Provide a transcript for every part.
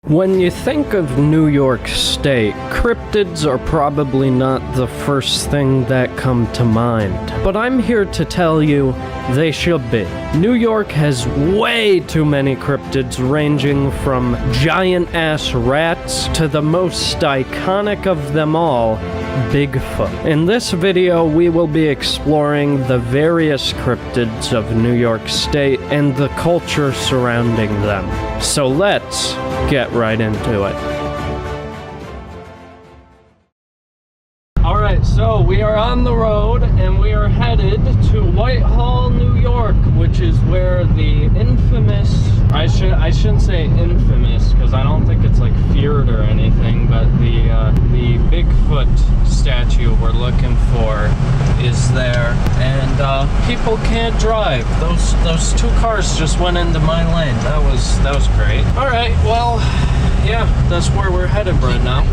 When you think of New York State, cryptids are probably not the first thing that come to mind. But I'm here to tell you they should be. New York has way too many cryptids, ranging from giant-ass rats to the most iconic of them all, Bigfoot. In this video, we will be exploring the various cryptids of New York State and the culture surrounding them. So let's get right into it. Alright, so we are on the road and we are headed to Whitehall, New York, which is where the infamous, I shouldn't say infamous because I don't think it's like feared or anything, but the Bigfoot statue we're looking for is there, and people can't drive. Those two cars just went into my lane. That was great. All right, well, yeah, that's where we're headed right now.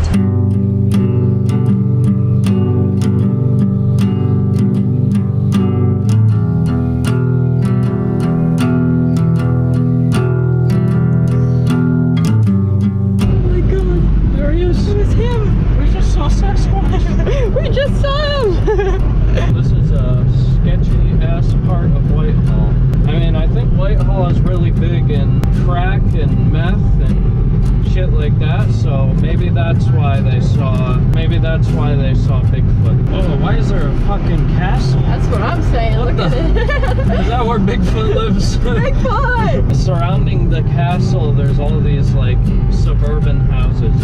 This is a sketchy-ass part of Whitehall. I mean, I think Whitehall is really big in crack and meth and shit like that, so maybe that's why they saw Bigfoot. Oh, why is there a fucking castle? That's what I'm saying. Look at it. Is that where Bigfoot lives? Bigfoot! Surrounding the castle, there's all these, like, suburban houses.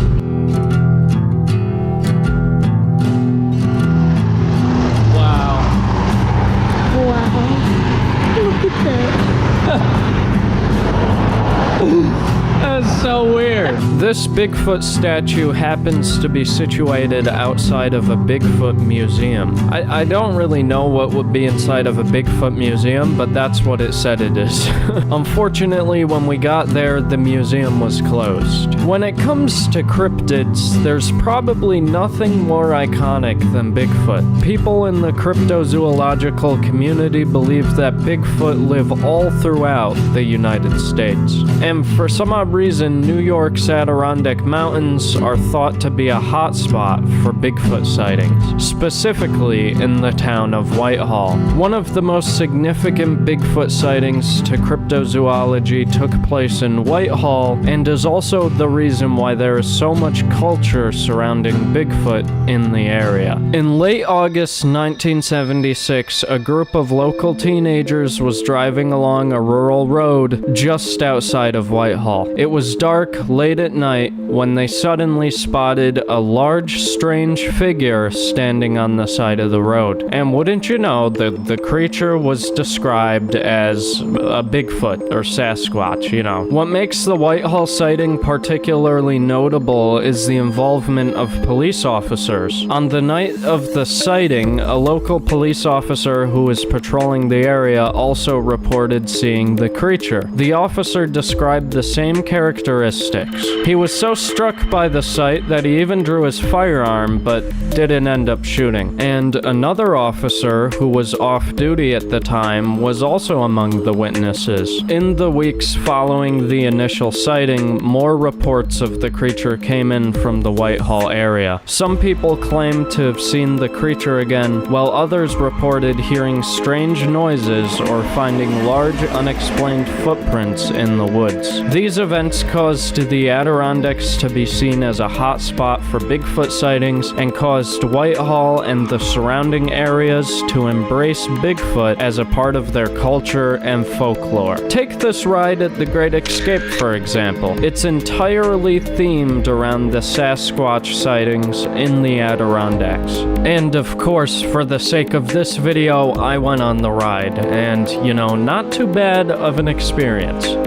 That's so weird. This Bigfoot statue happens to be situated outside of a Bigfoot museum. I don't really know what would be inside of a Bigfoot museum, but that's what it said it is. Unfortunately, when we got there, the museum was closed. When it comes to cryptids, there's probably nothing more iconic than Bigfoot. People in the cryptozoological community believe that Bigfoot live all throughout the United States. And for some odd reason, New York's Adirondack Mountains are thought to be a hotspot for Bigfoot sightings, specifically in the town of Whitehall. One of the most significant Bigfoot sightings to cryptozoology took place in Whitehall, and is also the reason why there is so much culture surrounding Bigfoot in the area. In late August 1976, a group of local teenagers was driving along a rural road just outside of Whitehall. It was dark, late at night, when they suddenly spotted a large, strange figure standing on the side of the road. And wouldn't you know, the creature was described as a Bigfoot, or Sasquatch, you know. What makes the Whitehall sighting particularly notable is the involvement of police officers. On the night of the sighting, a local police officer who was patrolling the area also reported seeing the creature. The officer described the same characteristics. He was so struck by the sight that he even drew his firearm, but didn't end up shooting. And another officer, who was off duty at the time, was also among the witnesses. In the weeks following the initial sighting, more reports of the creature came in from the Whitehall area. Some people claimed to have seen the creature again, while others reported hearing strange noises or finding large unexplained footprints in the woods. These events caused the Adirondacks to be seen as a hotspot for Bigfoot sightings, and caused Whitehall and the surrounding areas to embrace Bigfoot as a part of their culture and folklore. Take this ride at the Great Escape, for example. It's entirely themed around the Sasquatch sightings in the Adirondacks. And of course, for the sake of this video, I went on the ride, and, you know, not too bad of an experience.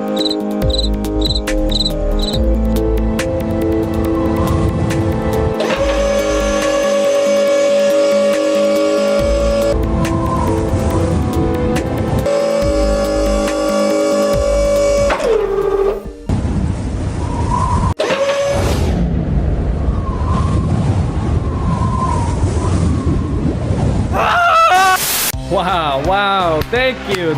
Wow, thank you.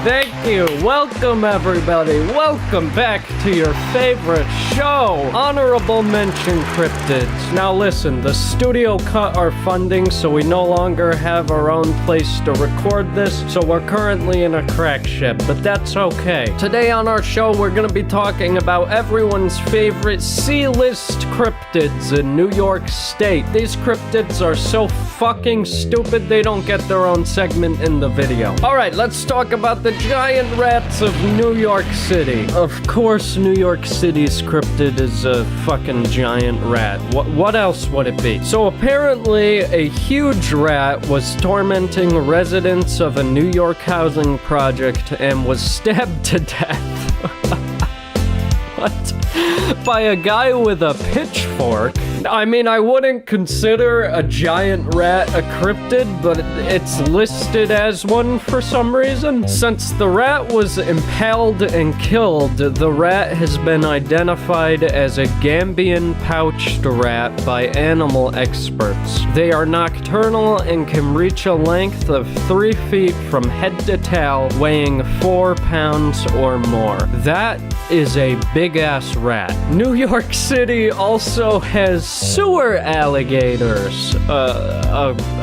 you. Welcome, everybody. Welcome back to your favorite show, Honorable Mention Cryptids. Now listen, the studio cut our funding, so we no longer have our own place to record this, so we're currently in a crack ship, but that's okay. Today on our show, we're gonna be talking about everyone's favorite C-list cryptids in New York State. These cryptids are so fucking stupid they don't get their own segment in the video. Alright, let's talk about the giant rats of New York City. Of course, New York City's cryptid is a fucking giant rat. What else would it be? So apparently, a huge rat was tormenting residents of a New York housing project and was stabbed to death. What? By a guy with a pitchfork? I mean, I wouldn't consider a giant rat a cryptid, but it's listed as one for some reason. Since the rat was impaled and killed, the rat has been identified as a Gambian pouched rat by animal experts. They are nocturnal and can reach a length of 3 feet from head to tail, weighing 4 pounds or more. That is a big-ass rat. New York City also has sewer alligators,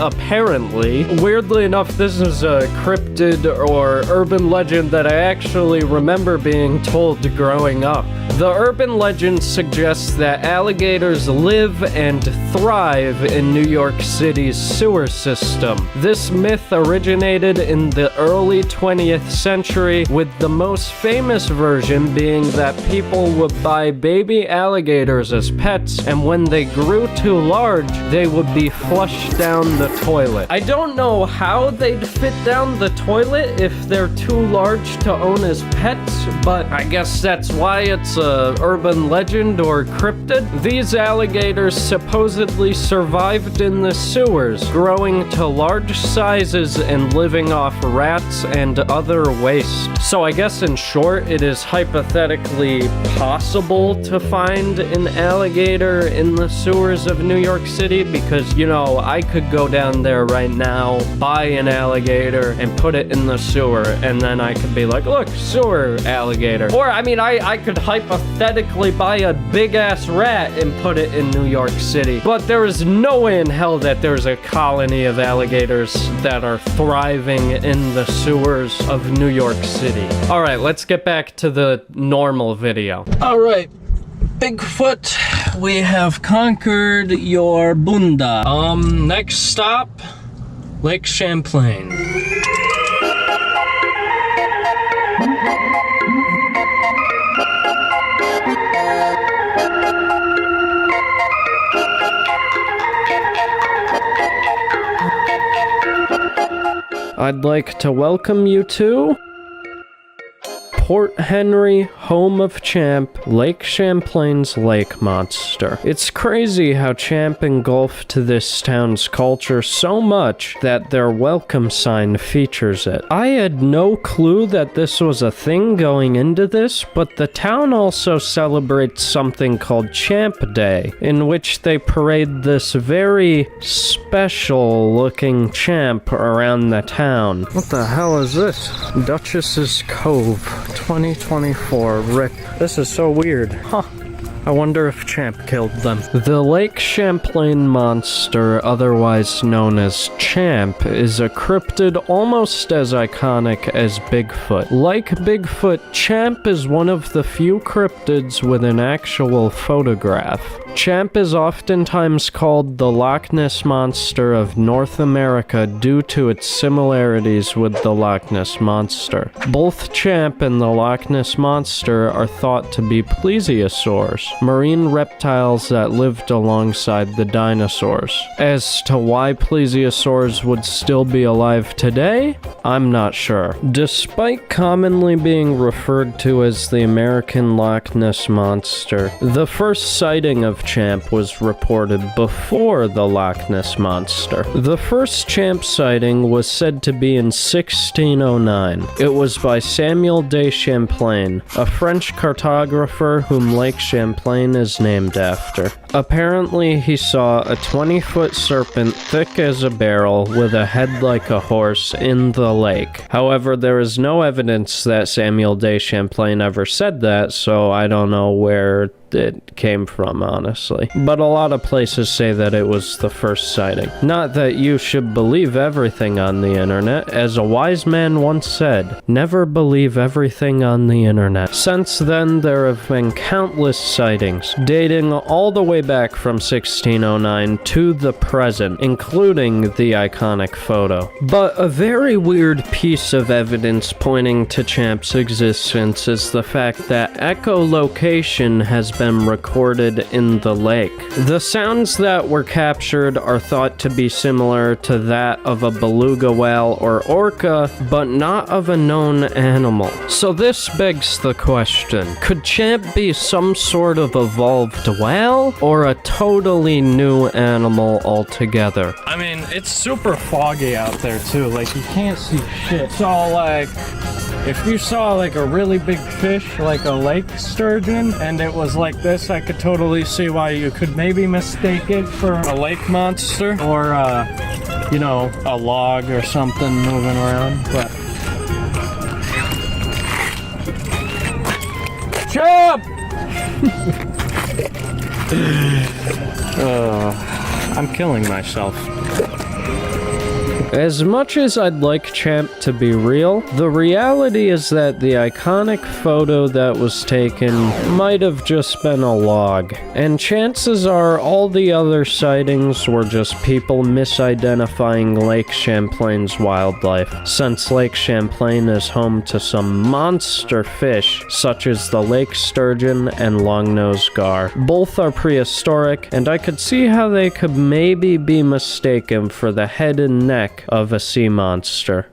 apparently. Weirdly enough, this is a cryptid or urban legend that I actually remember being told growing up. The urban legend suggests that alligators live and thrive in New York City's sewer system. This myth originated in the early 20th century, with the most famous version being that people would buy baby alligators as pets, and when they grew too large, they would be flushed down the toilet. I don't know how they'd fit down the toilet if they're too large to own as pets, but I guess that's why it's a urban legend or cryptid. These alligators supposedly survived in the sewers, growing to large sizes and living off rats and other waste. So I guess in short, it is hypothetically possible to find an alligator in the sewers of New York City, because, you know, I could go down there right now, buy an alligator, and put it in the sewer, and then I could be like, look, sewer alligator. Or, I mean, I could hypothetically buy a big-ass rat and put it in New York City. But there is no way in hell that there's a colony of alligators that are thriving in the sewers of New York City. Alright, let's get back to the normal video. Alright, Bigfoot, we have conquered your bunda. Next stop, Lake Champlain. I'd like to welcome you to Port Henry, home of Champ, Lake Champlain's lake monster. It's crazy how Champ engulfed this town's culture so much that their welcome sign features it. I had no clue that this was a thing going into this, but the town also celebrates something called Champ Day, in which they parade this very special looking champ around the town. What the hell is this? Duchess's Cove. 2024 RIP. This is so weird. Huh. I wonder if Champ killed them. The Lake Champlain monster, otherwise known as Champ, is a cryptid almost as iconic as Bigfoot. Like Bigfoot, Champ is one of the few cryptids with an actual photograph. Champ is oftentimes called the Loch Ness Monster of North America due to its similarities with the Loch Ness Monster. Both Champ and the Loch Ness Monster are thought to be plesiosaurs, marine reptiles that lived alongside the dinosaurs. As to why plesiosaurs would still be alive today, I'm not sure. Despite commonly being referred to as the American Loch Ness Monster, the first sighting of Champ was reported before the Loch Ness Monster. The first Champ sighting was said to be in 1609. It was by Samuel de Champlain, a French cartographer whom Lake Champlain Champlain is named after. Apparently, he saw a 20-foot serpent thick as a barrel with a head like a horse in the lake. However, there is no evidence that Samuel de Champlain ever said that, so I don't know where it came from, honestly. But a lot of places say that it was the first sighting. Not that you should believe everything on the internet. As a wise man once said, never believe everything on the internet. Since then, there have been countless sightings, dating all the way back from 1609 to the present, including the iconic photo. But a very weird piece of evidence pointing to Champ's existence is the fact that echolocation has been recorded in the lake. The sounds that were captured are thought to be similar to that of a beluga whale or orca, but not of a known animal. So this begs the question, could Champ be some sort of evolved whale, or a totally new animal altogether? I mean, it's super foggy out there too, like you can't see shit. So like, if you saw like a really big fish, like a lake sturgeon, and it was like this, I could totally see why you could maybe mistake it for a lake monster or, you know, a log or something moving around, but... Champ! I'm killing myself. As much as I'd like Champ to be real, the reality is that the iconic photo that was taken might have just been a log, and chances are all the other sightings were just people misidentifying Lake Champlain's wildlife, since Lake Champlain is home to some monster fish such as the lake sturgeon and long-nosed gar. Both are prehistoric, and I could see how they could maybe be mistaken for the head and neck of a sea monster.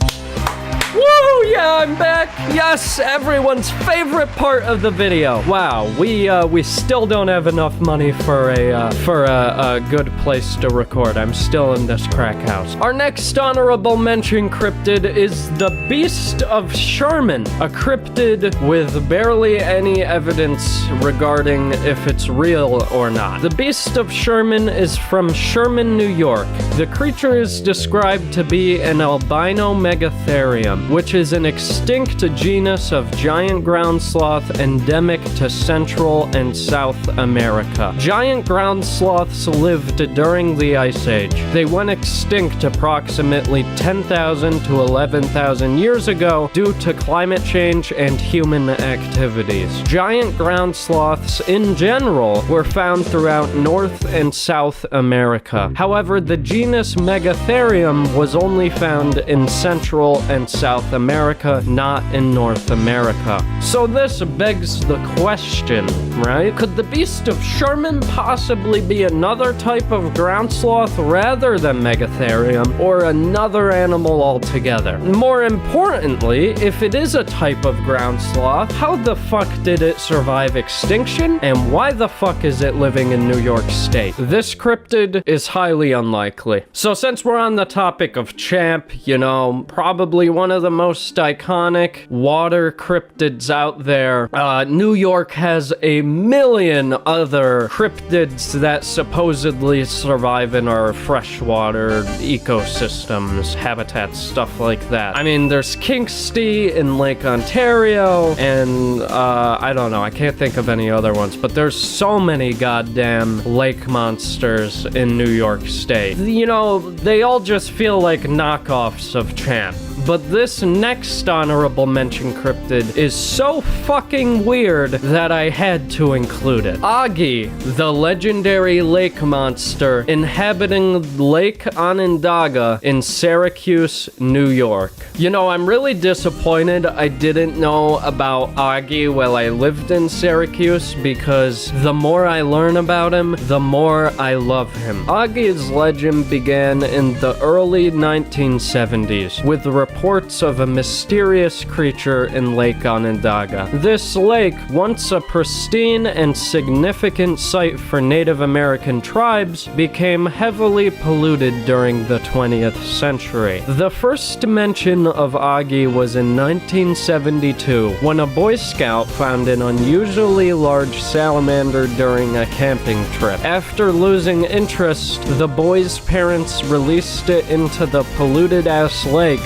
Woo! Yeah, I'm back! Yes, everyone's favorite part of the video. Wow, we still don't have enough money for a good place to record. I'm still in this crack house. Our next honorable mention cryptid is the Beast of Sherman, a cryptid with barely any evidence regarding if it's real or not. The Beast of Sherman is from Sherman, New York. The creature is described to be an albino megatherium, which is an extinct genus of giant ground sloth endemic to Central and South America. Giant ground sloths lived during the Ice Age. They went extinct approximately 10,000 to 11,000 years ago due to climate change and human activities. Giant ground sloths in general were found throughout North and South America. However, the genus Megatherium was only found in Central and South America, not in North America. So this begs the question, right? Could the Beast of Sherman possibly be another type of ground sloth rather than Megatherium, or another animal altogether? More importantly, if it is a type of ground sloth, how the fuck did it survive extinction, and why the fuck is it living in New York State? This cryptid is highly unlikely. So since we're on the topic of Champ, you know, probably one of the most iconic water cryptids out there, New York has a million other cryptids that supposedly survive in our freshwater ecosystems, habitats, stuff like that. I mean, there's Kingsty in Lake Ontario, and I don't know, I can't think of any other ones, but there's so many goddamn lake monsters in New York State. You know, they all just feel like knockoffs of Champ. But this next honorable mention cryptid is so fucking weird that I had to include it. Oggie, the legendary lake monster inhabiting Lake Onondaga in Syracuse, New York. You know, I'm really disappointed I didn't know about Oggie while I lived in Syracuse, because the more I learn about him, the more I love him. Oggie's legend began in the early 1970s with reports of a mysterious creature in Lake Onondaga. This lake, once a pristine and significant site for Native American tribes, became heavily polluted during the 20th century. The first mention of Oggie was in 1972, when a Boy Scout found an unusually large salamander during a camping trip. After losing interest, the boy's parents released it into the polluted-ass lake,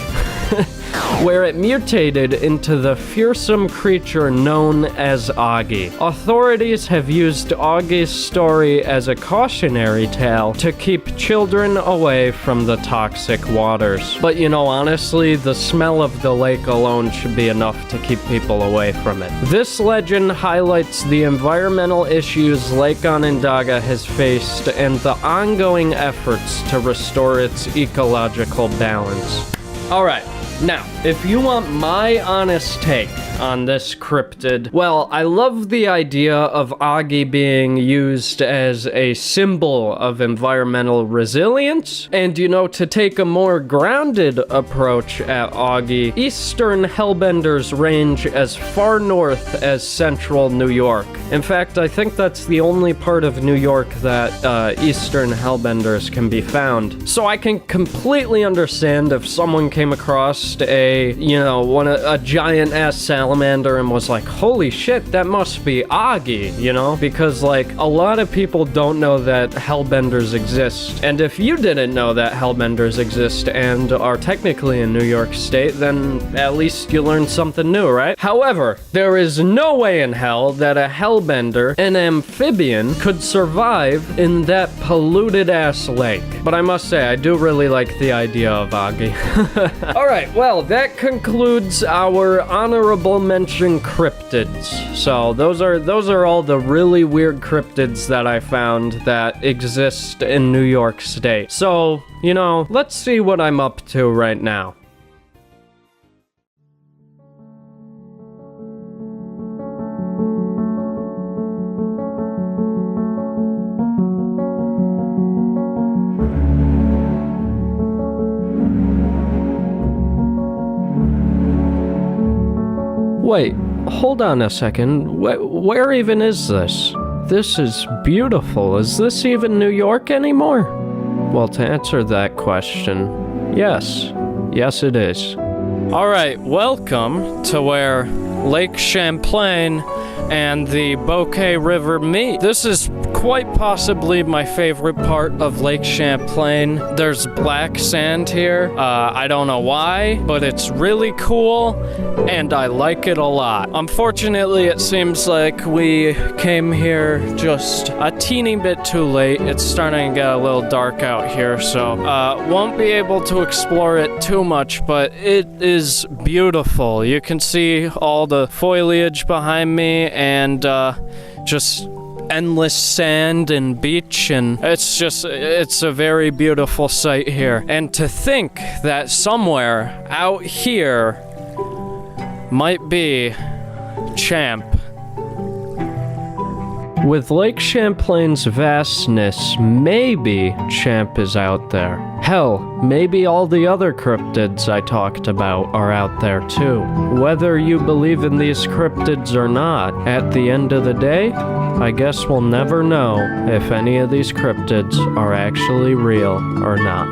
where it mutated into the fearsome creature known as Oggie. Authorities have used Oggie's story as a cautionary tale to keep children away from the toxic waters. But you know, honestly, the smell of the lake alone should be enough to keep people away from it. This legend highlights the environmental issues Lake Onondaga has faced and the ongoing efforts to restore its ecological balance. Alright. Now, if you want my honest take on this cryptid, well, I love the idea of Oggie being used as a symbol of environmental resilience. And, you know, to take a more grounded approach at Oggie, Eastern Hellbenders range as far north as central New York. In fact, I think that's the only part of New York that Eastern Hellbenders can be found. So I can completely understand if someone came across a giant ass salamander and was like, holy shit, that must be Oggie, you know? Because like a lot of people don't know that hellbenders exist. And if you didn't know that hellbenders exist and are technically in New York State, then at least you learned something new, right? However, there is no way in hell that a hellbender, an amphibian, could survive in that polluted ass lake. But I must say, I do really like the idea of Oggie. Alright, well, that concludes our honorable mention cryptids. So those are all the really weird cryptids that I found that exist in New York State. So, you know, let's see what I'm up to right now. Wait, hold on a second. Where even is this? This is beautiful. Is this even New York anymore? Well, to answer that question, yes. Yes, it is. Alright, welcome to where Lake Champlain and the Bouquet River meet. This is quite possibly my favorite part of Lake Champlain. There's black sand here. I don't know why, but it's really cool, and I like it a lot. Unfortunately, it seems like we came here just a teeny bit too late. It's starting to get a little dark out here, so won't be able to explore it too much, but it is beautiful. You can see all the foliage behind me and just endless sand and beach, and it's a very beautiful sight here. And to think that somewhere out here might be Champ. With Lake Champlain's vastness, maybe Champ is out there. Hell, maybe all the other cryptids I talked about are out there too. Whether you believe in these cryptids or not, at the end of the day, I guess we'll never know if any of these cryptids are actually real or not.